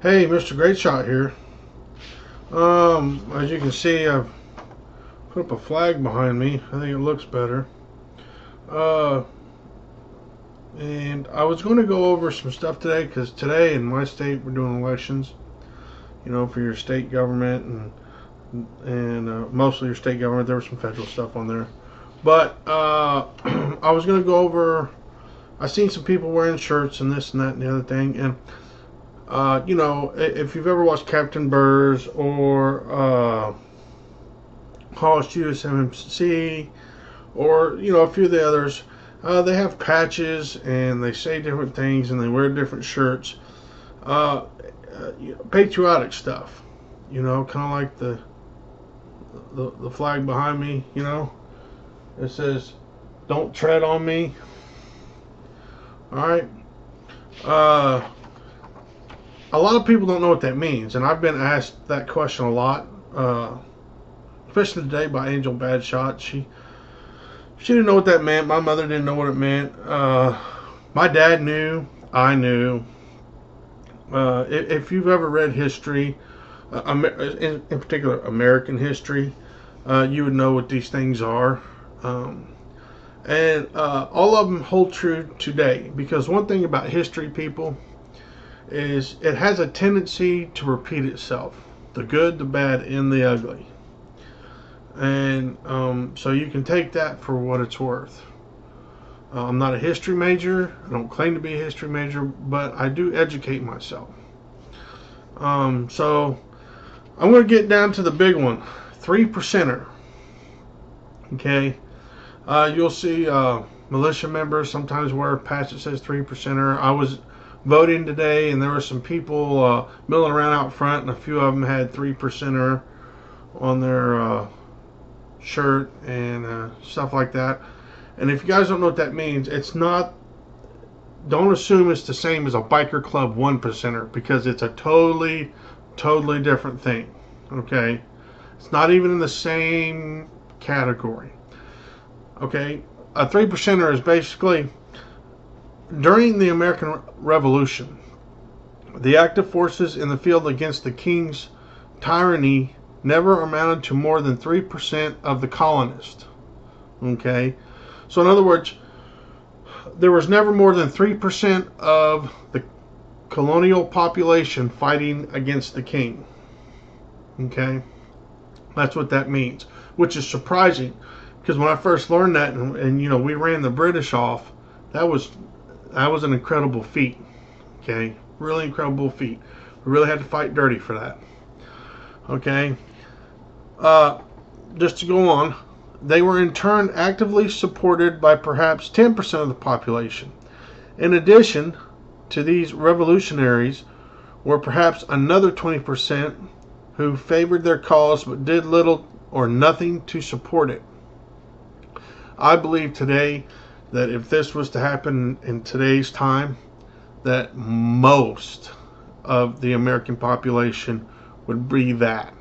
Hey, MrGreatshot here. As you can see, I've put up a flag behind me. I think it looks better. And I was going to go over some stuff today, because today in my state we're doing elections, you know, for your state government and mostly your state government. There was some federal stuff on there, but I was going to go over. I seen some people wearing shirts and this and that and the other thing, and you know, if you've ever watched Captain Burrs or Hollis USMC, or you know, a few of the others, they have patches and they say different things and they wear different shirts. Patriotic stuff, you know, kind of like the flag behind me. You know, it says, "Don't tread on me." All right. A lot of people don't know what that means, and I've been asked that question a lot, especially today by Angel Badshot. She didn't know what that meant. My mother didn't know what it meant. My dad knew. I knew. If you've ever read history, in particular American history, you would know what these things are. And all of them hold true today, because one thing about history, people, is it has a tendency to repeat itself. The good, the bad, and the ugly. And so you can take that for what it's worth. I'm not a history major. I don't claim to be a history major, but I do educate myself. So I'm going to get down to the big one. 3%er. Okay. You'll see militia members sometimes wear a patch that says 3%er. I was voting today, and there were some people milling around out front, and a few of them had 3%er on their shirt and stuff like that. And if you guys don't know what that means, it's not. Don't assume it's the same as a biker club 1%er, because it's a totally different thing. Okay, it's not even in the same category. Okay, a 3%er is basically, during the American Revolution, the active forces in the field against the king's tyranny never amounted to more than 3% of the colonists. Okay, so in other words, there was never more than 3% of the colonial population fighting against the king. Okay, that's what that means, which is surprising. Because when I first learned that, and you know, we ran the British off, that was an incredible feat. Okay, really incredible feat. We really had to fight dirty for that. Okay, just to go on, they were in turn actively supported by perhaps 10% of the population. In addition to these revolutionaries were perhaps another 20% who favored their cause but did little or nothing to support it. I believe today that if this was to happen in today's time, that most of the American population would be that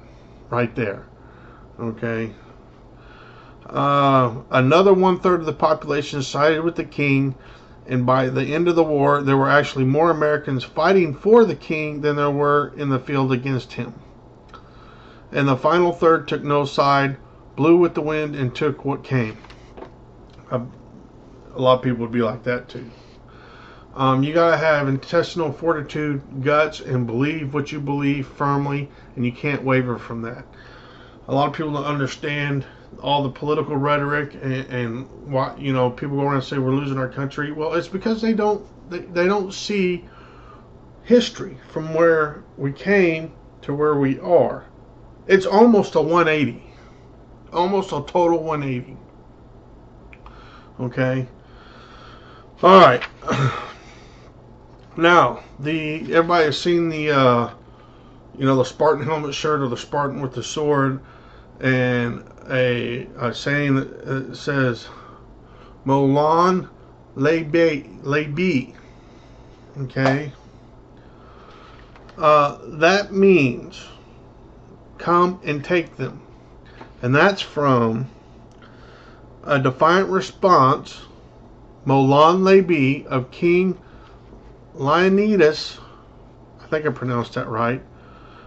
right there. Okay. Another 1/3 of the population sided with the king, and by the end of the war, there were actually more Americans fighting for the king than there were in the field against him. And the final third took no side, blew with the wind, and took what came. A lot of people would be like that too. You gotta have intestinal fortitude, guts, and believe what you believe firmly, and you can't waver from that. A lot of people don't understand all the political rhetoric and what, you know, people go around and say we're losing our country. Well, it's because they don't see history from where we came to where we are. It's almost a 180, almost a total 180. Okay. All right. Now, everybody has seen the you know, the Spartan helmet shirt, or the Spartan with the sword, and a saying that says "Molan Lebi." Okay. That means come and take them, and that's from a defiant response, Molan Lebi, of King Leonidas, I think I pronounced that right,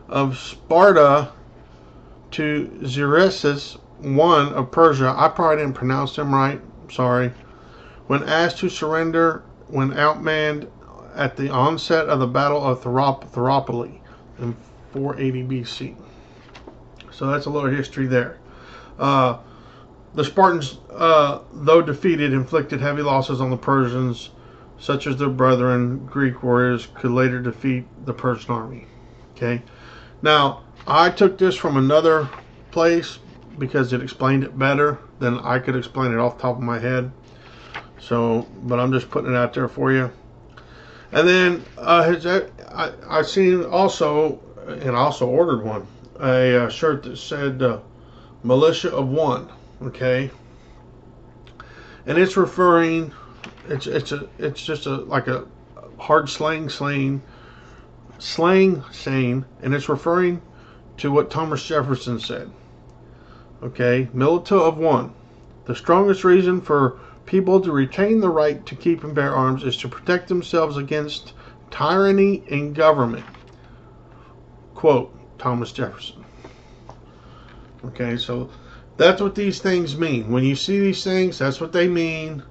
of Sparta to Xerxes I of Persia. I probably didn't pronounce them right. Sorry. When asked to surrender when outmanned at the onset of the Battle of Thermopylae in 480 BC. So that's a little history there. The Spartans, though defeated, inflicted heavy losses on the Persians, such as their brethren, Greek warriors, could later defeat the Persian army. Okay. Now, I took this from another place because it explained it better than I could explain it off the top of my head. So, but I'm just putting it out there for you. And then I seen also, and I also ordered one, a shirt that said Militia of One. Okay, and it's referring, it's just like a hard slang saying, and it's referring to what Thomas Jefferson said. Okay, Militia of One. The strongest reason for people to retain the right to keep and bear arms is to protect themselves against tyranny and government. Quote, Thomas Jefferson. Okay, so that's what these things mean. When you see these things, that's what they mean.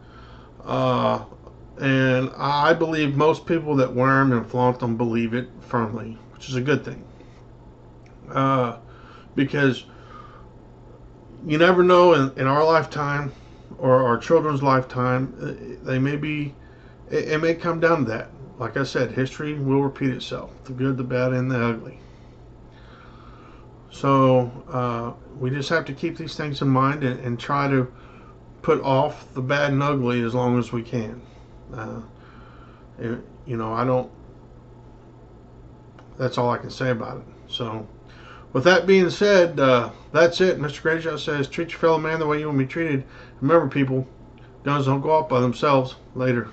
And I believe most people that wear them and flaunt them believe it firmly, which is a good thing. Because you never know in our lifetime or our children's lifetime, they may be, it may come down to that. Like I said, history will repeat itself. The good, the bad, and the ugly. So we just have to keep these things in mind and try to put off the bad and ugly as long as we can. You know, that's all I can say about it. So with that being said, that's it. Mr. Greatshot says, treat your fellow man the way you want to be treated. Remember, people, guns don't go off by themselves. Later.